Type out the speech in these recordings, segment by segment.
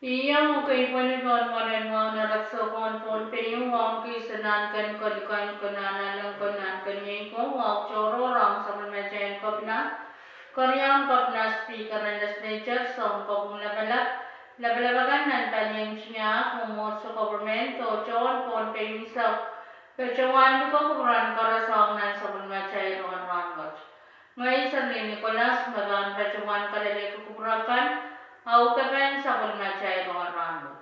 Iyang kay panigon manenwa narakso kon pon peyong wang kisanan kan kalikan kanana lang kanan kanyay ko wak choro rang sa manmajayan kopna Korean kopna speaker and legislature song kopong labalabagan nan tanyang siya kumot sa government o chon pon peyong sa kacawan ko kuran karasong nan sa manmajayan Rongen Rahnwet. Ngayon sa Nicolas magan kacawan kalalay kukurakan Autapen sa pagmachay Rongen Rahnwet.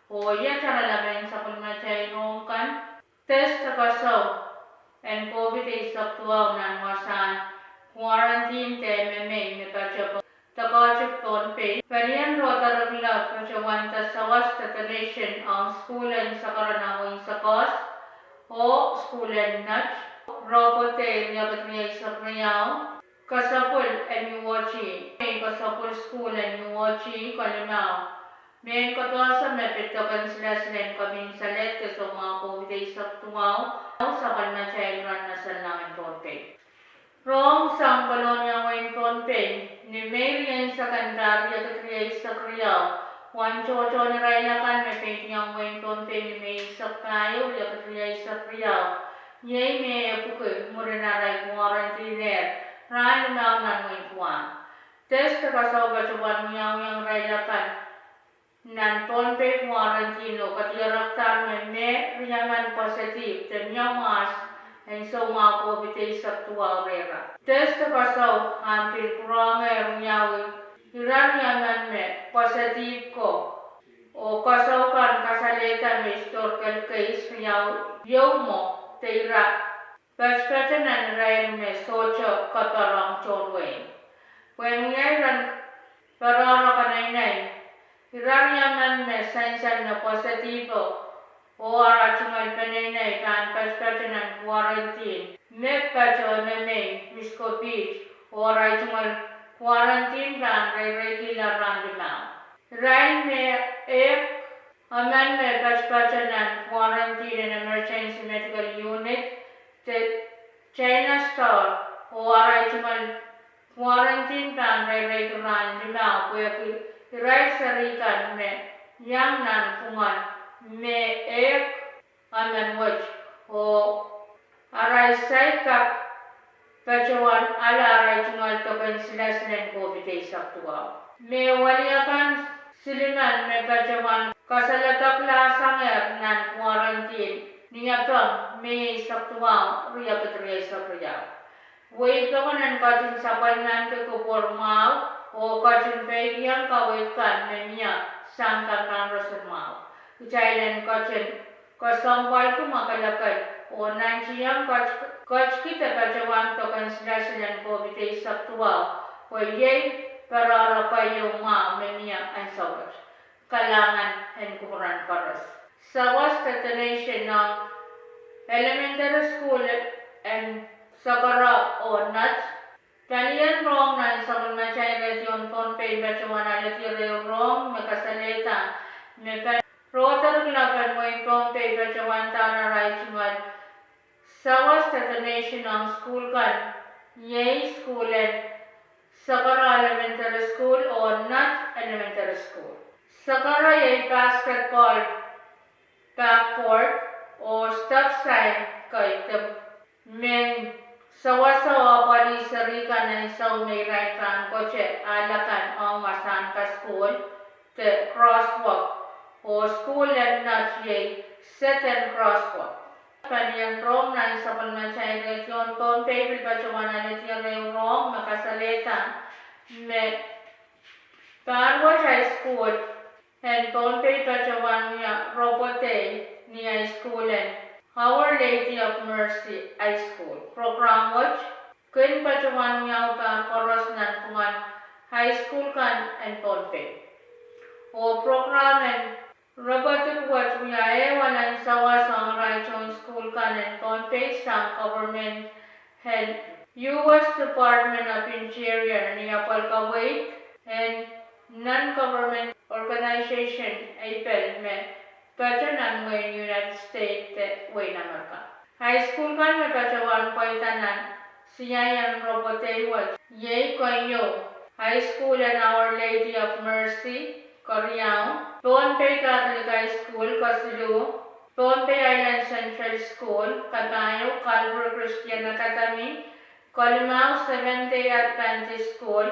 O iya cara laban sa pagmachay kan test kaso and COVID is aktual nan wasan quarantine te meme mekacho takachip ton pe varian rota ragla kachawan ta sawas ta nation ang schoolan sa karanawin sa kos o schoolan nat ropote nyabat niya sa kriyaw Kasapul and Yuwachi, may kasapul school and Yuwachi, Kalimao. May katwasa may pitokan sila kami sa let kaso mga COVID sa tumaw sa kalmachay ran na sa langin tonpe. Rong sang kolonya wain tonpe, ni Marian sa kandarya kakriyay sa kriyaw. Wan chocho ni Railakan may pintiyang wain tonpe ni May sa kayo, kakriyay sa kriyaw. Yay may apukay, murinaray quarantiner. Ran na nan kuan. Test kaso bacuban yang Railakan nan tonpe quarantino katiyaraktan me riyangan positif dan mas and so mga COVID sa tuwa rera. Test kaso hampir kurang runyawi iranyangan me positif ko o kaso kan kasalitan me historical case yaw mo teira Perspective rain me socho katarang chonway. When ngayon parara kanay irangyaman me sensan na positibo o arachungal panay kan perspective ng quarantine. Me pacho me Misco Beach o arachungal quarantine kan regular random. Rain me aman me perspective ng quarantine and emergency medical unit China store o aray cuman quarantine kan ray kuran lima kuya iray sarikan me yang nan pungan me aman watch o aray say kap pacuan ala aray cuman token sila COVID sa tuwa me waliakan siliman me pacuan kasalatak lasang nan quarantine Niya pang may saktuang riya petriya sa riya. Wait ka man kacin sapalnan ke kupormal o kacin pegyan kawit kan niya sangkan kan rasulmal. Kacailan kacin kasampal ko makalakad o nansiyang kac kita kacawan to kan sila COVID saktuang o yay parara pa yung niya ang sawas. Kalangan and kukuran paras. Sawas destination ng elementary school and Sakara o Nuts. Kalian wrong na sa Machay Region Tonpe Bachuana Letire wrong makasalita. Rotor Club mo yung Tonpe Bachuan Tana Raichungan. Sawas destination ng school kan Yay School and Sakara Elementary School o Nuts Elementary School. Sakara Yay Basketball backboard o stop sign kay men sawa-sawa palisari ka na isang may right hand kotse alakan ang masan ka school te crosswalk o school and not yay set and crosswalk. Kaniyang wrong na isa palmansay region ton paper pa chumanan at yung wrong makasalita me Parwa High School and Tonpe Pachawan niya robote niya schoolen Our Lady of Mercy High School. Program watch kun Pachawan niya ka koros nan pungan high school kan and Tonpe. O program and robotic watch niya wanan sawa sang Raichon School kan and Tonpe sang government health U.S. Department of Interior niya palkawait and non-government organization APEL में pacanan ng United States way naman ka. High school kan may pacawan paitanan siya yung robote wat yay kanyo. High school and Our Lady of Mercy, Koreao. Pohnpei Catholic High School, Kasilu. Pohnpei Island Central School, Katayo, Calvary Christian Academy. Colimao Seventh-day Adventist School,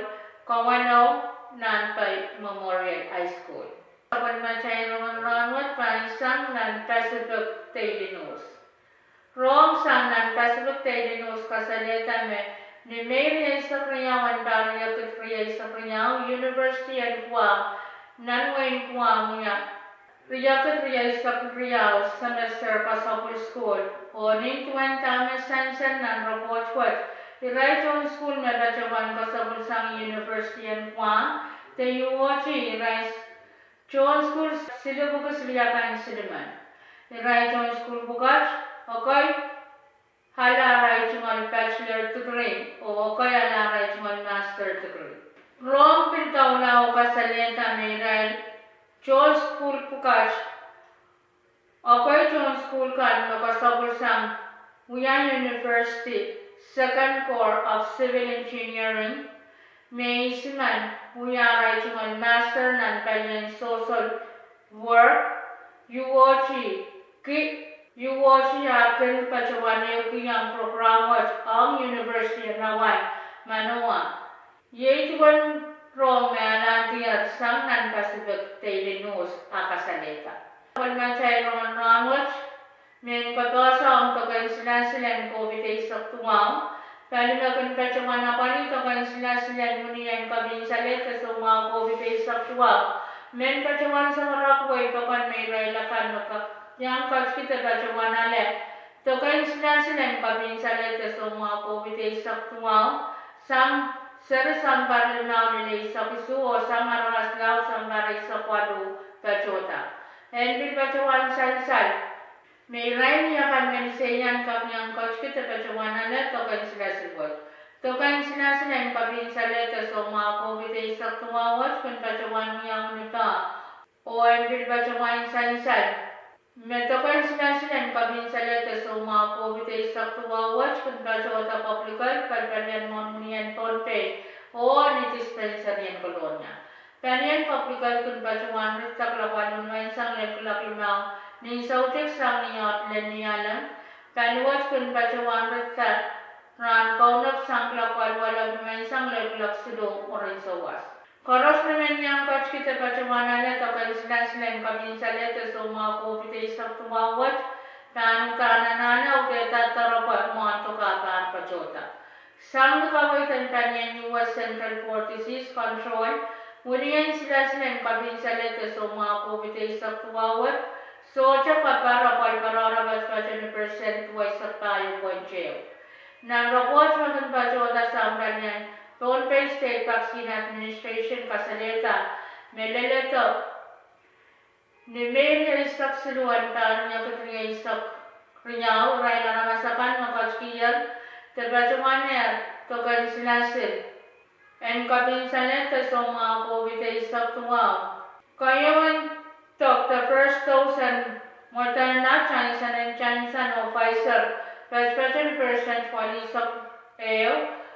Kawano, Nanpay Memorial High School. Kapag machay Rongen Rahnwet, pansang non-Pacific Daily News. Rong sang non-Pacific Daily News kasalita ni Mary sa Kriyawan Barrio Kutriya sa Kriyaw, University and Guam, Nanwain Guam niya. Riya Kutriya sa Kriyaw, semester Kasapul School, o ning 20 sansan ng Robochwat. Iray John School na Bajawan Kasapul sang University and Guam, the UOG Iray John School Silubukas Liyakan Siluman. Iray John School Bukas, okay? Halaray cungal bachelor degree o kaya halaray cungal master degree. Rong pintaw na o kasalita Iray John School Bukas, okay John School kan makasabol sang Wuyan University Second Corps of Civil Engineering, may isiman Wuyaray cungal master ng Palyan Social Work, UOG, UOG akin pacawan yung programa ang University of Hawaii, Manoa. Yetuan Rome nantiyan sang non-Pacific Daily News akasalita. Pagmachay Rongen Rahnwet, may pagkasa ang pagkainsilan COVID-19 sa tuwaw. Palimagan pacawan na palit pagkainsilan muniyan kabinsalit sa mga COVID-19 sa tuwaw. May pacawan sa Marakway papan may railakan yang kita pacawan nalit. Pagkainsilan kabinsalit sa mga COVID-19 sa tuwaw. Sang Serasang Barinaw nila sa Kisuo, sang Araslaw, sang Baray sa Kwado, Pachota. And pacawan sansal. May ray niya kan manisayan kapnyang coach kita pacawan nalit, tokan sila sibot. Tokan sila yung kabinsalit sa mga COVID-19 sa tuwawat, kung pacawan niya nito. O and pacawan sansal. Metokan sila yung kabinsalit sa mga COVID-19 sa tuwawat, kung pachota publikan, palpalyan mo niyan Pohnpei, o ni-dispensary yan kolonya. Kanyan publikan kung pacawan rin sa klakwan ng isang nagkulak-lumaw, ni subject sang niyot lenyalan, kanuwas kung pacawan rin sa ran kaunap sang klakwan walang ng isang nagkulak silong o rin sa was. Koros naman niyang coach kita pacawan nalit o kaisilan kami sa leto sa mga COVID-19 sa tumawat, tanong tananana o kaya tatarapat mga tukapaan pachota. Sang nakawitan kanyan US Central Disease Control, Muriyan sila kami sa leto sa mga COVID-19 sa tumawat, so tsaka para palpararabas pa 20% twice sa tayo po jail. Nang report maging pachota sa kanyan, Pohnpei State Vaccine Administration kasalita, meleleto ni Mary Isak siluan paano niya kutriya Isak Rinyaw, ray na namasakan makachkiyan, tabacuman niya, tokan sinasin. And kabinsanet sa mga COVID-19 Isak tuwaw. Kayawan tok, the first dose and Moderna, Johnson o Pfizer, prescription percent 20 Isak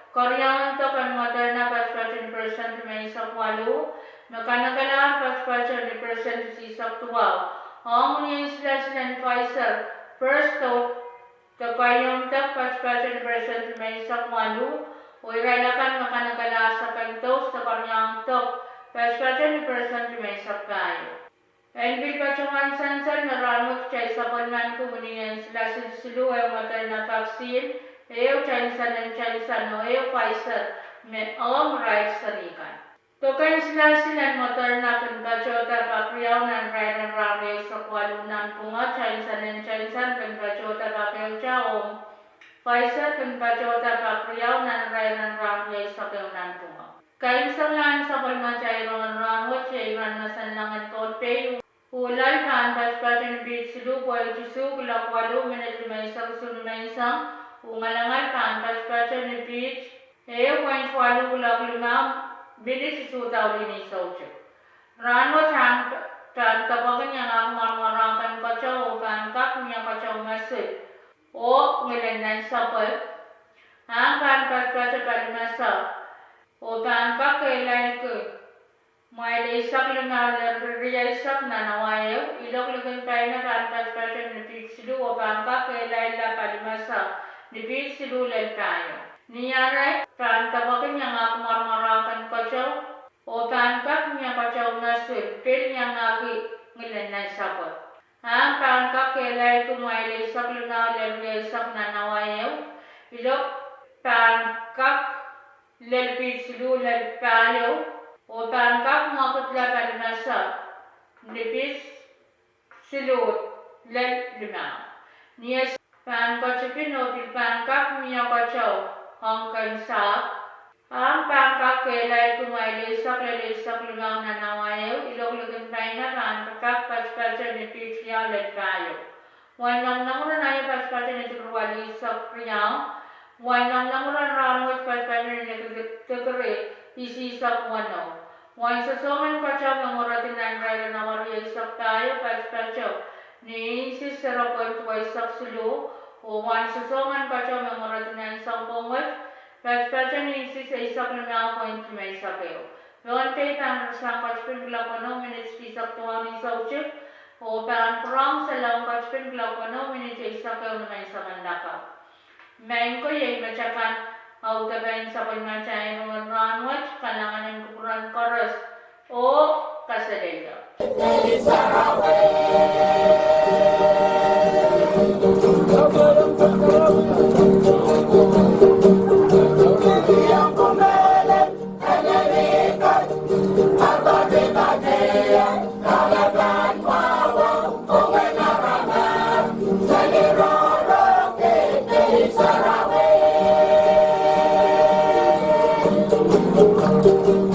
Korean to kan Moderna prescription may isang walo, nakanagalaan prescription si isang tuwaw. Ang niyan sila Pfizer, first dose, the Korean to prescription may isang walo, o iralakan makanagalaan sa kantos, the Korean to prescription may isang kayo. And bill pacawan sansal maramot siya sa panman kumuniyan sila siluwa Moderna vaccine, Johnson no Pfizer, may rights sa rikan. Tokan sila Moderna kung pachota papriyaw ng Rongen Rahnwet sa kwalunan punga, Johnson kung pachota papriyaw chaong, Pfizer kung pachota papriyaw ng Rongen Rahnwet sa kwalunan punga. Kain sa lang sa palmachay Rongen Rahnwet, siya iwan na sanlangan Pohnpei, ulay kaan paspasyon bit silu, buhay jisu, gulakwalu, minat sunumaysang, Ungalangan kan paspasyon ni beach, point walu gulak lumang, bilis isuta uli ni sauce. nan sapal. Ang pan paspacha palimasa. O pan ka kailan ko. May isak lima riya isak na nawayo. Ilok lugan tayo na pan paspacha nipisilu o pan ka kailan la palimasa. Nipisilu lang tayo. Niyara pan tabakin yang aku marmarakan kacau. O pan ka niya kacau nasul. Pil yang aku ngilan na sapal. Ang pan ka kailan ko may isak lima riya isak na nawayo. Ilok pangkak lalpit silu lalpayo o pangkak makutla palimasa nipis silu lalima niya pangkachipin o pangkak niya kachaw hanggang sa ang pangkak kailay kumailesak lalisak limang nanawayo ilog-logan tayo na pangkak paspasa nipis siya lalpayo wanang namunan ay paspasa nipis riyaw Rongen Rahnwet paspasan negeri isi sak wano. Wan sesongan kacau menguratin raya nawari isak tayo paspasan ni isi serapun tuai isak sulu. O wan sesongan kacau menguratin isak pongwet paspasan ni isi isak lima point cuma isak yo. Doan tay tan sang kacpin gelakono minit isak tuan isak ucip. O pan perang selang kacpin gelakono minit isak yo na isak andaka. Main ko yung macakan au tabayin sa pagmacay Rongen Rahnwet kalangan ng kupuran koros o kasadega. Thank you.